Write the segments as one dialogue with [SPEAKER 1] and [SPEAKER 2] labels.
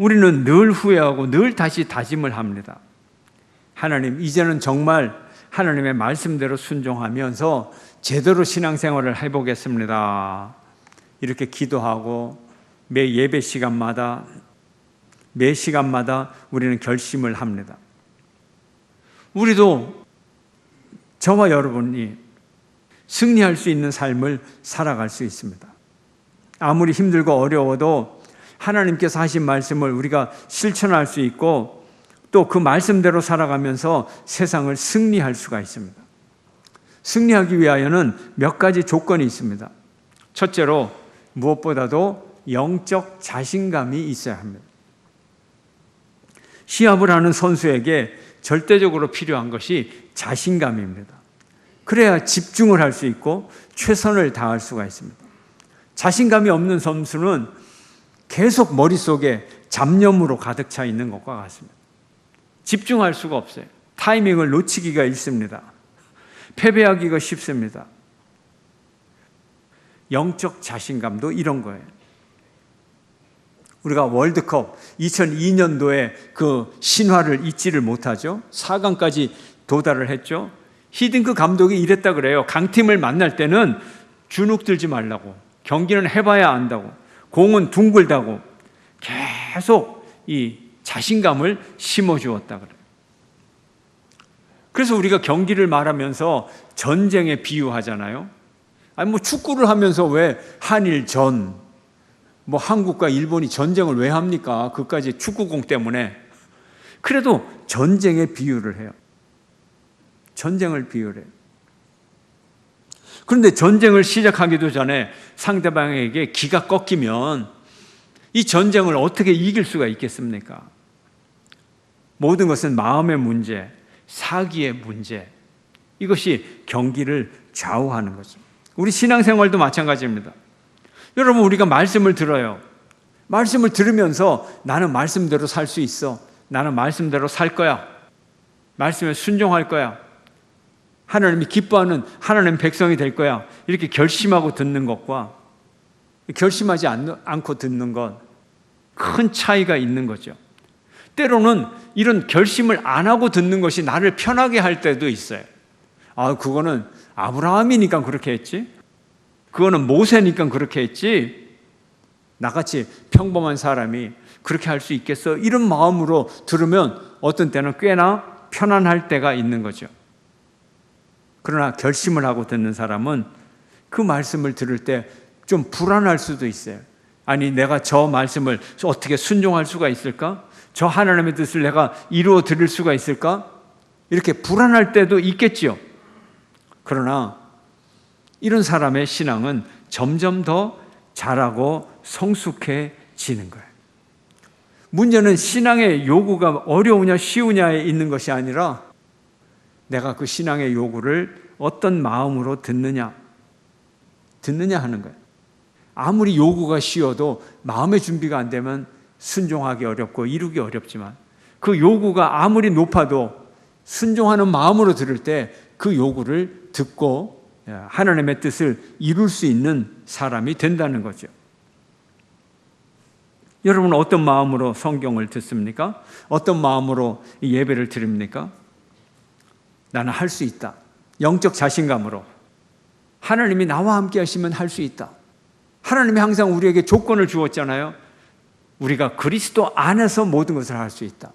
[SPEAKER 1] 우리는 늘 후회하고 늘 다시 다짐을 합니다. 하나님, 이제는 정말 하나님의 말씀대로 순종하면서 제대로 신앙생활을 해보겠습니다. 이렇게 기도하고 매 예배 시간마다, 매 시간마다 우리는 결심을 합니다. 우리도 저와 여러분이 승리할 수 있는 삶을 살아갈 수 있습니다. 아무리 힘들고 어려워도 하나님께서 하신 말씀을 우리가 실천할 수 있고 또 그 말씀대로 살아가면서 세상을 승리할 수가 있습니다. 승리하기 위하여는 몇 가지 조건이 있습니다. 첫째로 무엇보다도 영적 자신감이 있어야 합니다. 시합을 하는 선수에게 절대적으로 필요한 것이 자신감입니다. 그래야 집중을 할 수 있고 최선을 다할 수가 있습니다. 자신감이 없는 선수는 계속 머릿속에 잡념으로 가득 차 있는 것과 같습니다. 집중할 수가 없어요. 타이밍을 놓치기가 있습니다. 패배하기가 쉽습니다. 영적 자신감도 이런 거예요. 우리가 월드컵 2002년도에 그 신화를 잊지를 못하죠. 4강까지 도달을 했죠. 히딩크 감독이 이랬다 그래요. 강팀을 만날 때는 주눅 들지 말라고, 경기는 해봐야 안다고, 공은 둥글다고 계속 이 자신감을 심어주었다 그래요. 그래서 우리가 경기를 말하면서 전쟁에 비유하잖아요. 아니 뭐 축구를 하면서 왜 한일전, 뭐 한국과 일본이 전쟁을 왜 합니까? 그까지 축구공 때문에. 그래도 전쟁에 비유를 해요. 전쟁을 비유를 해요. 그런데 전쟁을 시작하기도 전에 상대방에게 기가 꺾이면 이 전쟁을 어떻게 이길 수가 있겠습니까? 모든 것은 마음의 문제, 사기의 문제, 이것이 경기를 좌우하는 거죠. 우리 신앙생활도 마찬가지입니다. 여러분, 우리가 말씀을 들어요. 말씀을 들으면서 나는 말씀대로 살 수 있어. 나는 말씀대로 살 거야. 말씀에 순종할 거야. 하나님이 기뻐하는 하나님 백성이 될 거야. 이렇게 결심하고 듣는 것과 결심하지 않고 듣는 것, 큰 차이가 있는 거죠. 때로는 이런 결심을 안 하고 듣는 것이 나를 편하게 할 때도 있어요. 아, 그거는 아브라함이니까 그렇게 했지. 그거는 모세니까 그렇게 했지. 나같이 평범한 사람이 그렇게 할 수 있겠어? 이런 마음으로 들으면 어떤 때는 꽤나 편안할 때가 있는 거죠. 그러나 결심을 하고 듣는 사람은 그 말씀을 들을 때 좀 불안할 수도 있어요. 아니, 내가 저 말씀을 어떻게 순종할 수가 있을까? 저 하나님의 뜻을 내가 이루어 드릴 수가 있을까? 이렇게 불안할 때도 있겠지요. 그러나 이런 사람의 신앙은 점점 더 자라고 성숙해지는 거예요. 문제는 신앙의 요구가 어려우냐 쉬우냐에 있는 것이 아니라 내가 그 신앙의 요구를 어떤 마음으로 듣느냐 하는 거예요. 아무리 요구가 쉬워도 마음의 준비가 안 되면 순종하기 어렵고 이루기 어렵지만 그 요구가 아무리 높아도 순종하는 마음으로 들을 때 그 요구를 듣고 하나님의 뜻을 이룰 수 있는 사람이 된다는 거죠. 여러분은 어떤 마음으로 성경을 듣습니까? 어떤 마음으로 예배를 드립니까? 나는 할 수 있다. 영적 자신감으로 하나님이 나와 함께 하시면 할 수 있다. 하나님이 항상 우리에게 조건을 주었잖아요. 우리가 그리스도 안에서 모든 것을 할 수 있다.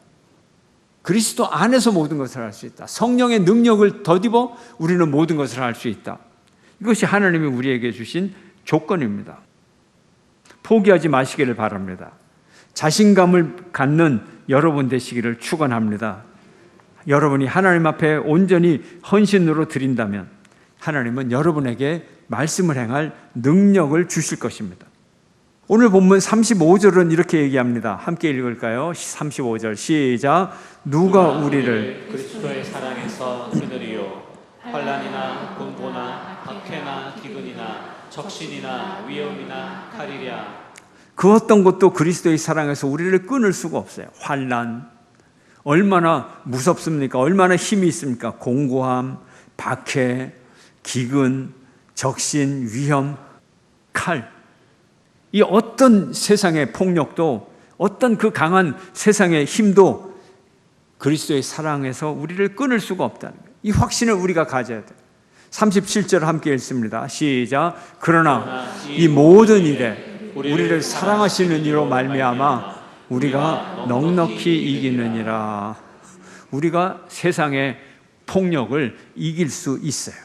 [SPEAKER 1] 그리스도 안에서 모든 것을 할 수 있다. 성령의 능력을 덧입어 우리는 모든 것을 할 수 있다. 이것이 하나님이 우리에게 주신 조건입니다. 포기하지 마시기를 바랍니다. 자신감을 갖는 여러분 되시기를 축원합니다. 여러분이 하나님 앞에 온전히 헌신으로 드린다면 하나님은 여러분에게 말씀을 행할 능력을 주실 것입니다. 오늘 본문 35절은 이렇게 얘기합니다. 함께 읽을까요? 35절 시작. 누가 우리를
[SPEAKER 2] 그리스도의 사랑에서 끊으리요. 환난이나 공고나 박해나 기근이나 적신이나 위험이나 칼이랴.
[SPEAKER 1] 그 어떤 것도 그리스도의 사랑에서 우리를 끊을 수가 없어요. 환난, 얼마나 무섭습니까? 얼마나 힘이 있습니까? 공고함, 박해, 기근, 적신, 위험, 칼. 이 어떤 세상의 폭력도 어떤 그 강한 세상의 힘도 그리스도의 사랑에서 우리를 끊을 수가 없다는 거예요. 이 확신을 우리가 가져야 돼요. 37절 함께 읽습니다. 시작. 그러나 이 모든 일에 우리를 사랑하시는 이로 말미암아 우리가 넉넉히 이기느니라. 우리가 세상의 폭력을 이길 수 있어요.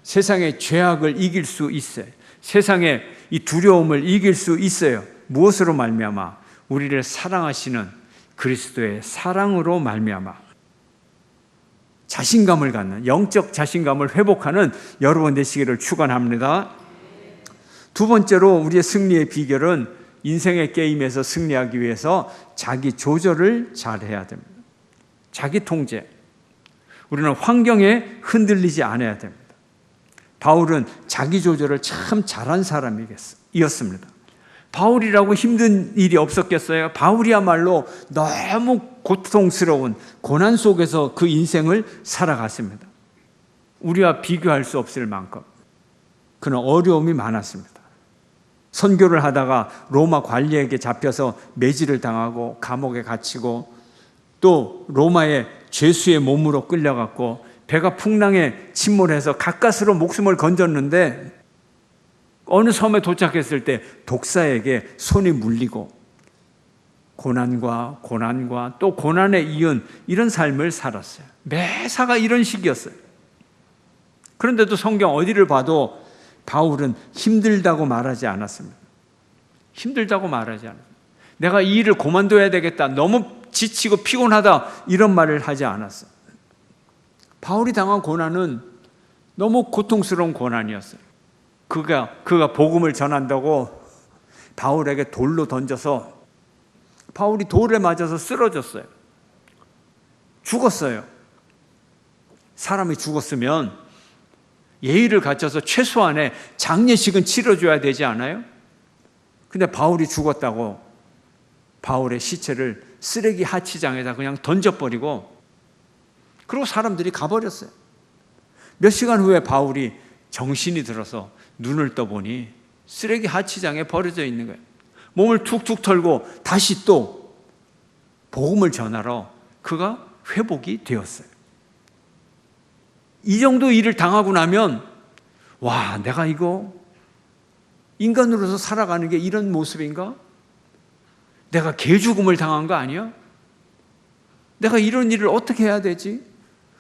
[SPEAKER 1] 세상의 죄악을 이길 수 있어요. 세상의 이 두려움을 이길 수 있어요. 무엇으로 말미암아? 우리를 사랑하시는 그리스도의 사랑으로 말미암아. 자신감을 갖는, 영적 자신감을 회복하는 여러분 되시기를 축원합니다. 두 번째로 우리의 승리의 비결은 인생의 게임에서 승리하기 위해서 자기 조절을 잘해야 됩니다. 자기 통제. 우리는 환경에 흔들리지 않아야 됩니다. 바울은 자기 조절을 참 잘한 사람이었습니다. 바울이라고 힘든 일이 없었겠어요? 바울이야말로 너무 고통스러운 고난 속에서 그 인생을 살아갔습니다. 우리와 비교할 수 없을 만큼 그는 어려움이 많았습니다. 선교를 하다가 로마 관리에게 잡혀서 매질을 당하고 감옥에 갇히고 또 로마의 죄수의 몸으로 끌려갔고 배가 풍랑에 침몰해서 가까스로 목숨을 건졌는데 어느 섬에 도착했을 때 독사에게 손이 물리고 고난과 또 고난에 이은 이런 삶을 살았어요. 매사가 이런 식이었어요. 그런데도 성경 어디를 봐도 바울은 힘들다고 말하지 않았습니다. 힘들다고 말하지 않았습니다. 내가 이 일을 그만둬야 되겠다, 너무 지치고 피곤하다, 이런 말을 하지 않았어요. 바울이 당한 고난은 너무 고통스러운 고난이었어요. 그가 복음을 전한다고 바울에게 돌로 던져서 바울이 돌에 맞아서 쓰러졌어요. 죽었어요. 사람이 죽었으면 예의를 갖춰서 최소한의 장례식은 치러줘야 되지 않아요? 근데 바울이 죽었다고 바울의 시체를 쓰레기 하치장에다 그냥 던져버리고 그리고 사람들이 가버렸어요. 몇 시간 후에 바울이 정신이 들어서 눈을 떠보니 쓰레기 하치장에 버려져 있는 거예요. 몸을 툭툭 털고 다시 또 복음을 전하러 그가 회복이 되었어요. 이 정도 일을 당하고 나면 와, 내가 이거 인간으로서 살아가는 게 이런 모습인가? 내가 개죽음을 당한 거 아니야? 내가 이런 일을 어떻게 해야 되지?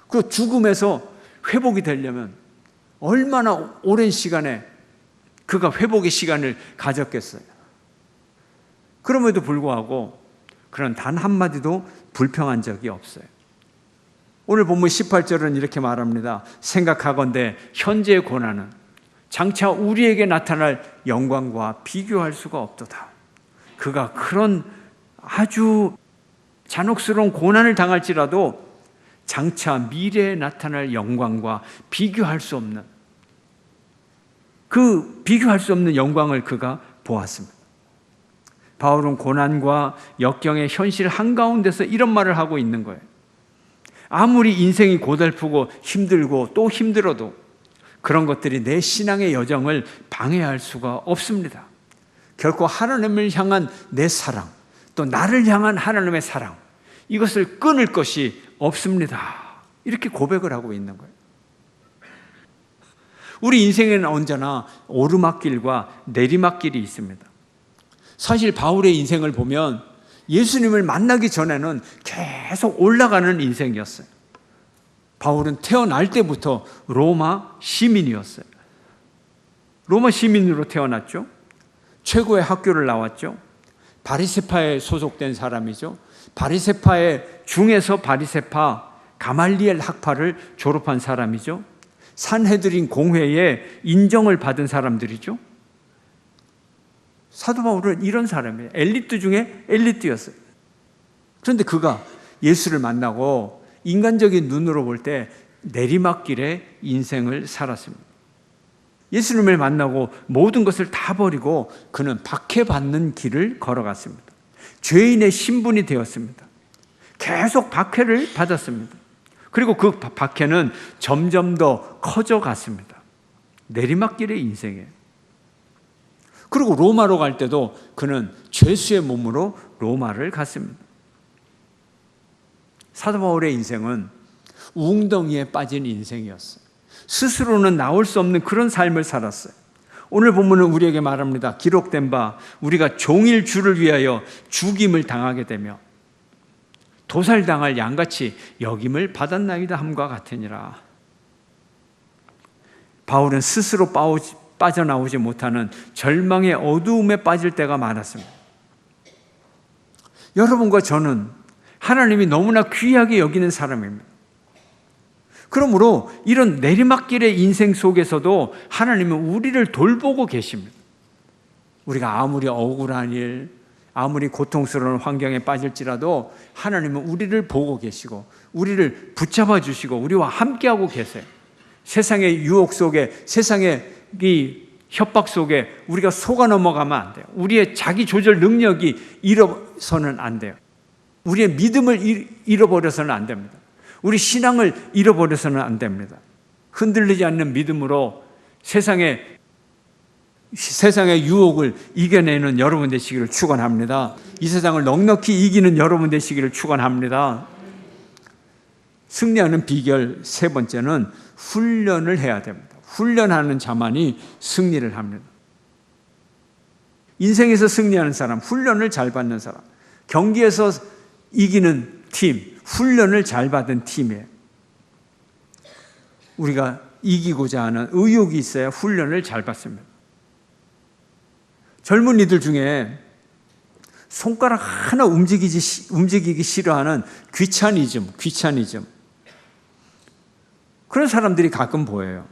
[SPEAKER 1] 그 죽음에서 회복이 되려면 얼마나 오랜 시간에 그가 회복의 시간을 가졌겠어요. 그럼에도 불구하고 그런 단 한마디도 불평한 적이 없어요. 오늘 본문 18절은 이렇게 말합니다. 생각하건대 현재의 고난은 장차 우리에게 나타날 영광과 비교할 수가 없도다. 그가 그런 아주 잔혹스러운 고난을 당할지라도 장차 미래에 나타날 영광과 비교할 수 없는 영광을 그가 보았습니다. 바울은 고난과 역경의 현실 한가운데서 이런 말을 하고 있는 거예요. 아무리 인생이 고달프고 힘들고 또 힘들어도 그런 것들이 내 신앙의 여정을 방해할 수가 없습니다. 결코 하나님을 향한 내 사랑, 또 나를 향한 하나님의 사랑, 이것을 끊을 것이 없습니다. 이렇게 고백을 하고 있는 거예요. 우리 인생에는 언제나 오르막길과 내리막길이 있습니다. 사실 바울의 인생을 보면 예수님을 만나기 전에는 계속 올라가는 인생이었어요. 바울은 태어날 때부터 로마 시민이었어요. 로마 시민으로 태어났죠. 최고의 학교를 나왔죠. 바리새파에 소속된 사람이죠. 바리새파의 중에서 바리새파 가말리엘 학파를 졸업한 사람이죠. 산헤드린 공회에 인정을 받은 사람들이죠. 사도 바울은 이런 사람이에요. 엘리트 중에 엘리트였어요. 그런데 그가 예수를 만나고 인간적인 눈으로 볼 때 내리막길의 인생을 살았습니다. 예수님을 만나고 모든 것을 다 버리고 그는 박해받는 길을 걸어갔습니다. 죄인의 신분이 되었습니다. 계속 박해를 받았습니다. 그리고 그 박해는 점점 더 커져갔습니다. 내리막길의 인생이에요. 그리고 로마로 갈 때도 그는 죄수의 몸으로 로마를 갔습니다. 사도 바울의 인생은 웅덩이에 빠진 인생이었어요. 스스로는 나올 수 없는 그런 삶을 살았어요. 오늘 본문은 우리에게 말합니다. 기록된 바 우리가 종일 주를 위하여 죽임을 당하게 되며 도살당할 양같이 여김을 받았나이다 함과 같으니라. 바울은 스스로 빠져나오지 못하는 절망의 어두움에 빠질 때가 많았습니다. 여러분과 저는 하나님이 너무나 귀하게 여기는 사람입니다. 그러므로 이런 내리막길의 인생 속에서도 하나님은 우리를 돌보고 계십니다. 우리가 아무리 억울한 일, 아무리 고통스러운 환경에 빠질지라도 하나님은 우리를 보고 계시고 우리를 붙잡아 주시고 우리와 함께하고 계세요. 세상의 유혹 속에, 세상의 이 협박 속에 우리가 속아 넘어가면 안 돼요. 우리의 자기 조절 능력이 잃어서는 안 돼요. 우리의 믿음을 잃어버려서는 안 됩니다. 우리 신앙을 잃어버려서는 안 됩니다. 흔들리지 않는 믿음으로 세상의 유혹을 이겨내는 여러분 되시기를 축원합니다. 이 세상을 넉넉히 이기는 여러분 되시기를 축원합니다. 승리하는 비결 세 번째는 훈련을 해야 됩니다. 훈련하는 자만이 승리를 합니다. 인생에서 승리하는 사람, 훈련을 잘 받는 사람, 경기에서 이기는 팀, 훈련을 잘 받은 팀이에요. 우리가 이기고자 하는 의욕이 있어야 훈련을 잘 받습니다. 젊은이들 중에 손가락 하나 움직이기 싫어하는 귀차니즘. 그런 사람들이 가끔 보여요.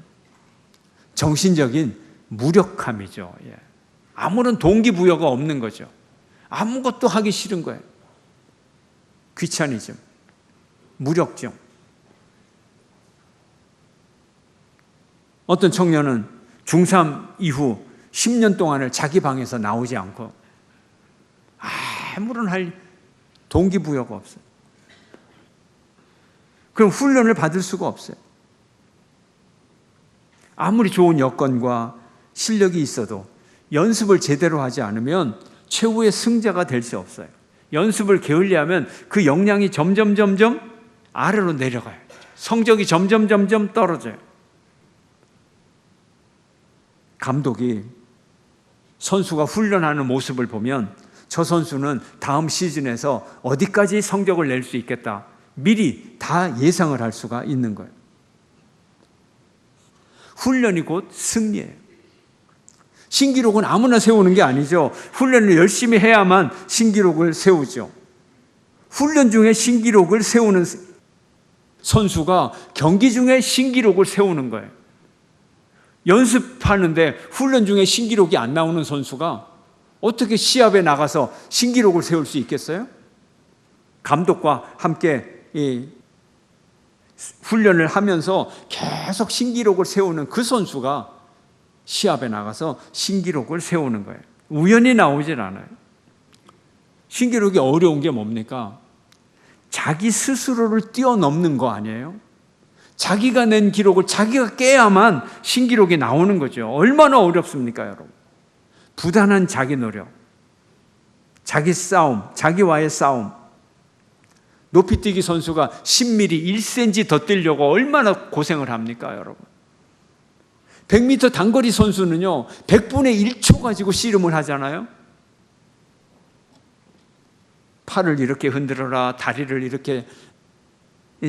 [SPEAKER 1] 정신적인 무력함이죠. 아무런 동기부여가 없는 거죠. 아무것도 하기 싫은 거예요. 귀차니즘, 무력증. 어떤 청년은 중3 이후 10년 동안을 자기 방에서 나오지 않고 아무런 할 동기부여가 없어요. 그럼 훈련을 받을 수가 없어요. 아무리 좋은 여건과 실력이 있어도 연습을 제대로 하지 않으면 최후의 승자가 될 수 없어요. 연습을 게을리하면 그 역량이 점점 아래로 내려가요. 성적이 점점 떨어져요. 감독이 선수가 훈련하는 모습을 보면 저 선수는 다음 시즌에서 어디까지 성적을 낼 수 있겠다. 미리 다 예상을 할 수가 있는 거예요. 훈련이 곧 승리예요. 신기록은 아무나 세우는 게 아니죠. 훈련을 열심히 해야만 신기록을 세우죠. 훈련 중에 신기록을 세우는 선수가 경기 중에 신기록을 세우는 거예요. 연습하는데 훈련 중에 신기록이 안 나오는 선수가 어떻게 시합에 나가서 신기록을 세울 수 있겠어요? 감독과 함께 훈련을 하면서 계속 신기록을 세우는 그 선수가 시합에 나가서 신기록을 세우는 거예요. 우연히 나오질 않아요. 신기록이 어려운 게 뭡니까? 자기 스스로를 뛰어넘는 거 아니에요? 자기가 낸 기록을 자기가 깨야만 신기록이 나오는 거죠. 얼마나 어렵습니까, 여러분? 부단한 자기 노력, 자기 싸움, 자기와의 싸움. 높이뛰기 선수가 10mm, 1cm 더 뛰려고 얼마나 고생을 합니까, 여러분? 100m 단거리 선수는요, 100분의 1초 가지고 씨름을 하잖아요. 팔을 이렇게 흔들어라, 다리를 이렇게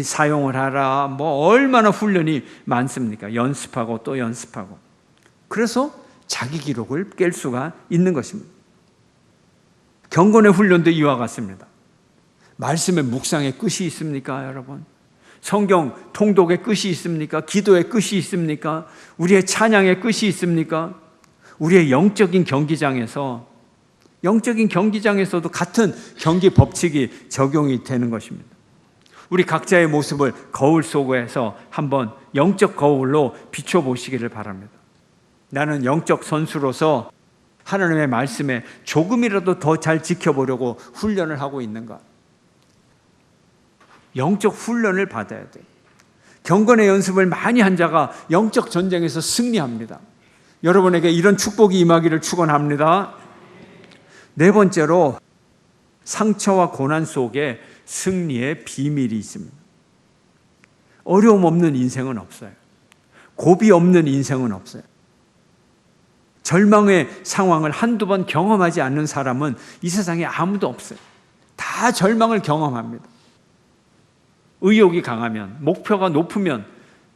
[SPEAKER 1] 사용을 하라, 뭐 얼마나 훈련이 많습니까? 연습하고 또 연습하고. 그래서 자기 기록을 깰 수가 있는 것입니다. 경건의 훈련도 이와 같습니다. 말씀의 묵상의 끝이 있습니까, 여러분? 성경 통독의 끝이 있습니까? 기도의 끝이 있습니까? 우리의 찬양의 끝이 있습니까? 우리의 영적인 경기장에서도 같은 경기 법칙이 적용이 되는 것입니다. 우리 각자의 모습을 거울 속에서 한번 영적 거울로 비춰보시기를 바랍니다. 나는 영적 선수로서 하나님의 말씀에 조금이라도 더 잘 지켜보려고 훈련을 하고 있는가? 영적 훈련을 받아야 돼요. 경건의 연습을 많이 한 자가 영적 전쟁에서 승리합니다. 여러분에게 이런 축복이 임하기를 축원합니다. 네 번째로 상처와 고난 속에 승리의 비밀이 있습니다. 어려움 없는 인생은 없어요. 고비 없는 인생은 없어요. 절망의 상황을 한두 번 경험하지 않는 사람은 이 세상에 아무도 없어요. 다 절망을 경험합니다. 의욕이 강하면, 목표가 높으면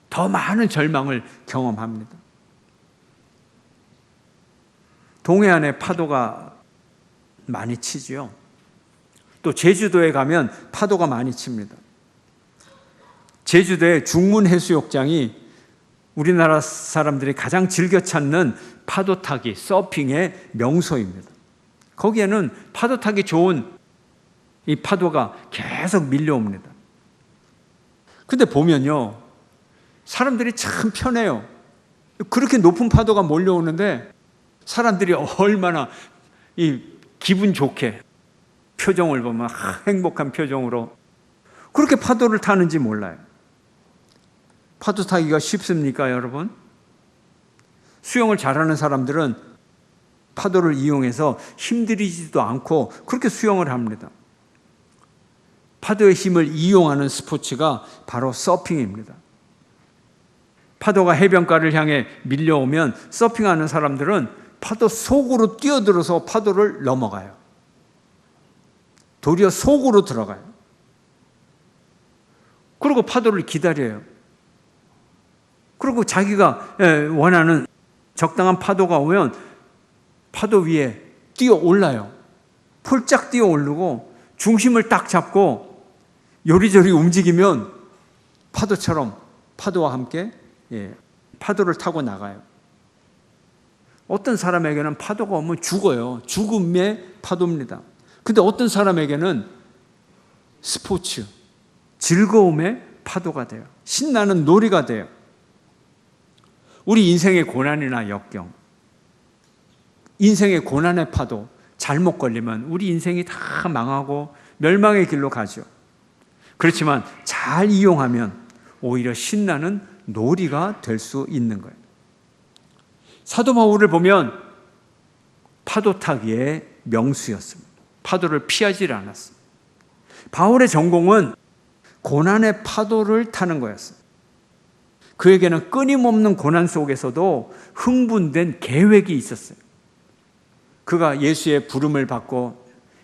[SPEAKER 1] 더 많은 절망을 경험합니다. 동해안에 파도가 많이 치지요. 또 제주도에 가면 파도가 많이 칩니다. 제주도의 중문해수욕장이 우리나라 사람들이 가장 즐겨 찾는 파도 타기, 서핑의 명소입니다. 거기에는 파도 타기 좋은 이 파도가 계속 밀려옵니다. 근데 보면요, 사람들이 참 편해요. 그렇게 높은 파도가 몰려오는데 사람들이 얼마나 이 기분 좋게 표정을 보면 행복한 표정으로 그렇게 파도를 타는지 몰라요. 파도 타기가 쉽습니까, 여러분? 수영을 잘하는 사람들은 파도를 이용해서 힘들이지도 않고 그렇게 수영을 합니다. 파도의 힘을 이용하는 스포츠가 바로 서핑입니다. 파도가 해변가를 향해 밀려오면 서핑하는 사람들은 파도 속으로 뛰어들어서 파도를 넘어가요. 도리어 속으로 들어가요. 그리고 파도를 기다려요. 그리고 자기가 원하는 적당한 파도가 오면 파도 위에 뛰어 올라요. 폴짝 뛰어 오르고 중심을 딱 잡고 요리조리 움직이면 파도처럼 파도와 함께 파도를 타고 나가요. 어떤 사람에게는 파도가 오면 죽어요. 죽음의 파도입니다. 근데 어떤 사람에게는 스포츠, 즐거움의 파도가 돼요. 신나는 놀이가 돼요. 우리 인생의 고난이나 역경, 인생의 고난의 파도 잘못 걸리면 우리 인생이 다 망하고 멸망의 길로 가죠. 그렇지만 잘 이용하면 오히려 신나는 놀이가 될 수 있는 거예요. 사도 바울을 보면 파도 타기의 명수였습니다. 파도를 피하지 않았습니다. 바울의 전공은 고난의 파도를 타는 거였어요. 그에게는 끊임없는 고난 속에서도 흥분된 계획이 있었어요. 그가 예수의 부름을 받고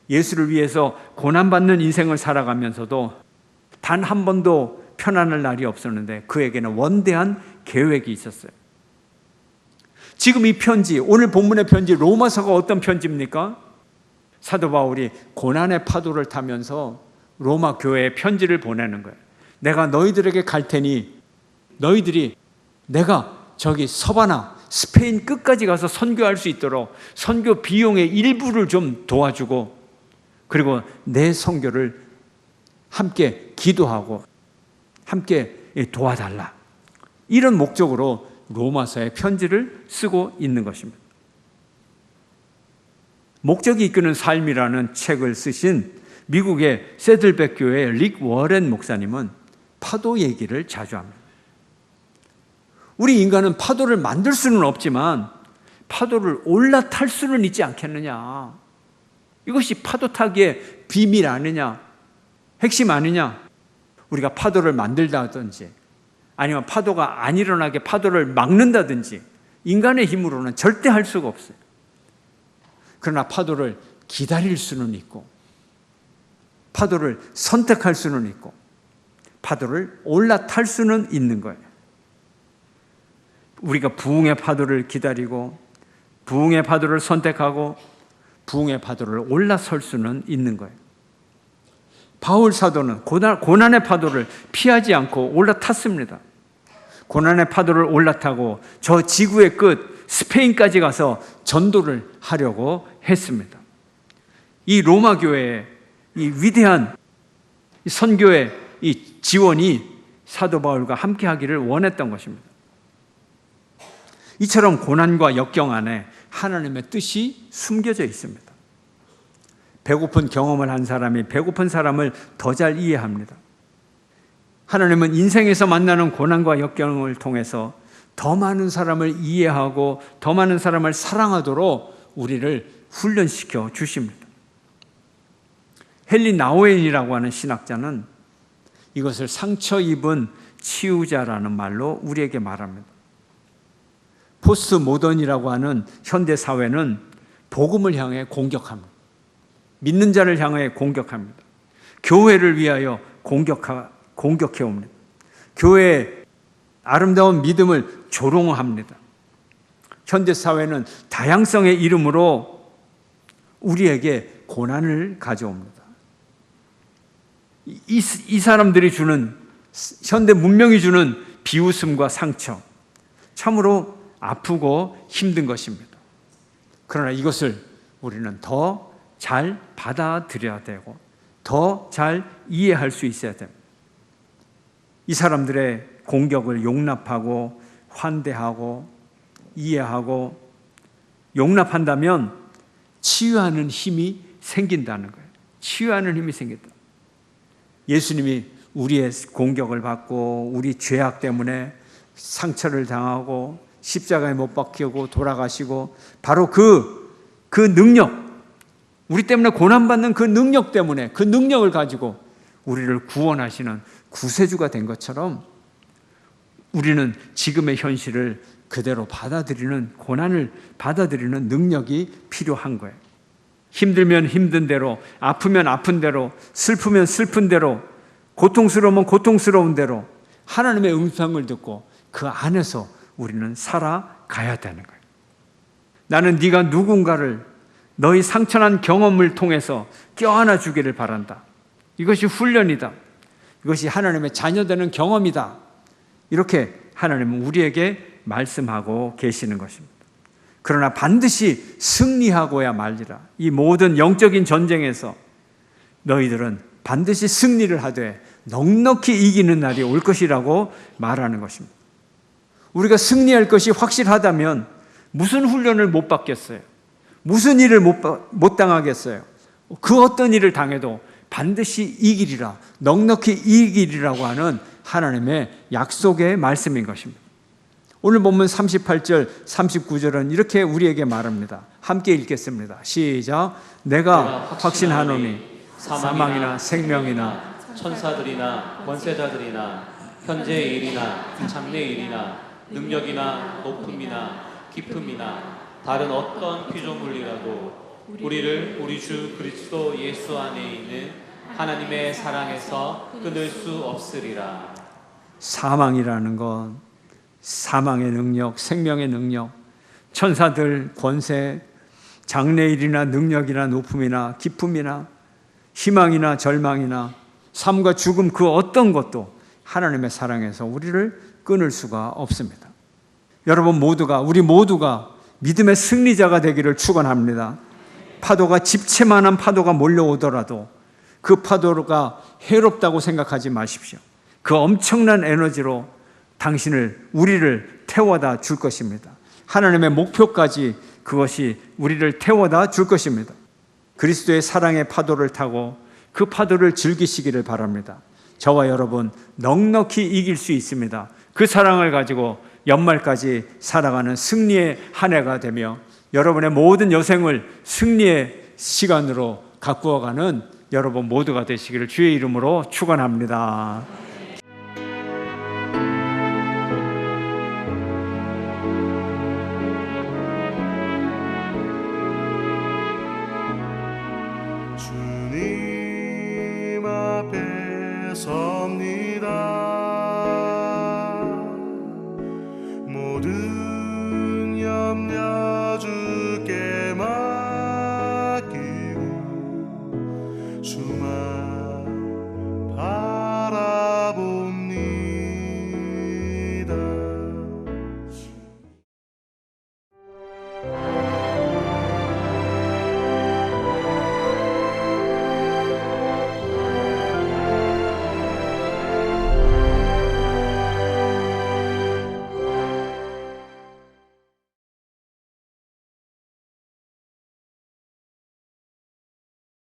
[SPEAKER 1] 예수를 위해서 고난받는 인생을 살아가면서도 단 한 번도 편안할 날이 없었는데 그에게는 원대한 계획이 있었어요. 지금 이 편지, 오늘 본문의 편지 로마서가 어떤 편지입니까? 사도 바울이 고난의 파도를 타면서 로마 교회에 편지를 보내는 거예요. 내가 너희들에게 갈 테니 너희들이 내가 저기 서바나 스페인 끝까지 가서 선교할 수 있도록 선교 비용의 일부를 좀 도와주고 그리고 내 선교를 함께 기도하고 함께 도와달라. 이런 목적으로 로마서에 편지를 쓰고 있는 것입니다. 목적이 이끄는 삶이라는 책을 쓰신 미국의 세들백 교회의 릭 워렌 목사님은 파도 얘기를 자주 합니다. 우리 인간은 파도를 만들 수는 없지만 파도를 올라탈 수는 있지 않겠느냐. 이것이 파도 타기의 비밀 아니냐, 핵심 아니냐. 우리가 파도를 만들다든지 아니면 파도가 안 일어나게 파도를 막는다든지 인간의 힘으로는 절대 할 수가 없어요. 그러나 파도를 기다릴 수는 있고 파도를 선택할 수는 있고 파도를 올라탈 수는 있는 거예요. 우리가 부흥의 파도를 기다리고 부흥의 파도를 선택하고 부흥의 파도를 올라설 수는 있는 거예요. 바울 사도는 고난의 파도를 피하지 않고 올라탔습니다. 고난의 파도를 올라타고 저 지구의 끝 스페인까지 가서 전도를 하려고 했습니다. 이 로마 교회의 이 위대한 선교의 이 지원이 사도 바울과 함께 하기를 원했던 것입니다. 이처럼 고난과 역경 안에 하나님의 뜻이 숨겨져 있습니다. 배고픈 경험을 한 사람이 배고픈 사람을 더 잘 이해합니다. 하나님은 인생에서 만나는 고난과 역경을 통해서 더 많은 사람을 이해하고 더 많은 사람을 사랑하도록 우리를 훈련시켜 주십니다. 헨리 나우엔이라고 하는 신학자는 이것을 상처 입은 치유자라는 말로 우리에게 말합니다. 포스트 모던이라고 하는 현대 사회는 복음을 향해 공격합니다. 믿는 자를 향해 공격합니다. 교회를 위하여 공격해 옵니다. 교회의 아름다운 믿음을 조롱합니다. 현대 사회는 다양성의 이름으로 우리에게 고난을 가져옵니다. 이 사람들이 주는, 현대 문명이 주는 비웃음과 상처, 참으로 아프고 힘든 것입니다. 그러나 이것을 우리는 더 잘 받아들여야 되고 더 잘 이해할 수 있어야 됩니다. 이 사람들의 공격을 용납하고 환대하고 이해하고 용납한다면 치유하는 힘이 생긴다는 거예요. 치유하는 힘이 생긴다. 예수님이 우리의 공격을 받고 우리 죄악 때문에 상처를 당하고 십자가에 못 박히고 돌아가시고 바로 그 능력, 우리 때문에 고난받는 그 능력 때문에 그 능력을 가지고 우리를 구원하시는 구세주가 된 것처럼 우리는 지금의 현실을 그대로 받아들이는, 고난을 받아들이는 능력이 필요한 거예요. 힘들면 힘든 대로, 아프면 아픈 대로, 슬프면 슬픈 대로, 고통스러우면 고통스러운 대로 하나님의 음성을 듣고 그 안에서 우리는 살아가야 되는 거예요. 나는 네가 누군가를 너희 상처난 경험을 통해서 껴안아 주기를 바란다. 이것이 훈련이다. 이것이 하나님의 자녀되는 경험이다. 이렇게 하나님은 우리에게 말씀하고 계시는 것입니다. 그러나 반드시 승리하고야 말리라. 이 모든 영적인 전쟁에서 너희들은 반드시 승리를 하되 넉넉히 이기는 날이 올 것이라고 말하는 것입니다. 우리가 승리할 것이 확실하다면 무슨 훈련을 못 받겠어요? 무슨 일을 못 당하겠어요? 그 어떤 일을 당해도 반드시 이기리라, 넉넉히 이기리라고 하는 하나님의 약속의 말씀인 것입니다. 오늘 본문 38절, 39절은 이렇게 우리에게 말합니다. 함께 읽겠습니다. 시작. 내가 확신하노니 사망이나 생명이나
[SPEAKER 2] 천사들이나 권세자들이나 현재의 일이나 장래의 일이나 능력이나 높음이나 깊음이나 다른 어떤 피조물이라도 우리를 우리 주 그리스도 예수 안에 있는 하나님의 사랑에서 끊을 수 없으리라.
[SPEAKER 1] 사망이라는 건 사망의 능력, 생명의 능력, 천사들, 권세, 장래일이나 능력이나 높음이나 깊음이나 희망이나 절망이나 삶과 죽음 그 어떤 것도 하나님의 사랑에서 우리를 끊을 수가 없습니다. 여러분 모두가, 우리 모두가 믿음의 승리자가 되기를 축원합니다. 파도가 집채만한 파도가 몰려오더라도 그 파도가 해롭다고 생각하지 마십시오. 그 엄청난 에너지로 우리를 태워다 줄 것입니다. 하나님의 목표까지 그것이 우리를 태워다 줄 것입니다. 그리스도의 사랑의 파도를 타고 그 파도를 즐기시기를 바랍니다. 저와 여러분 넉넉히 이길 수 있습니다. 그 사랑을 가지고 연말까지 살아가는 승리의 한 해가 되며 여러분의 모든 여생을 승리의 시간으로 가꾸어가는 여러분 모두가 되시기를 주의 이름으로 축원합니다.
[SPEAKER 3] 주님 앞에서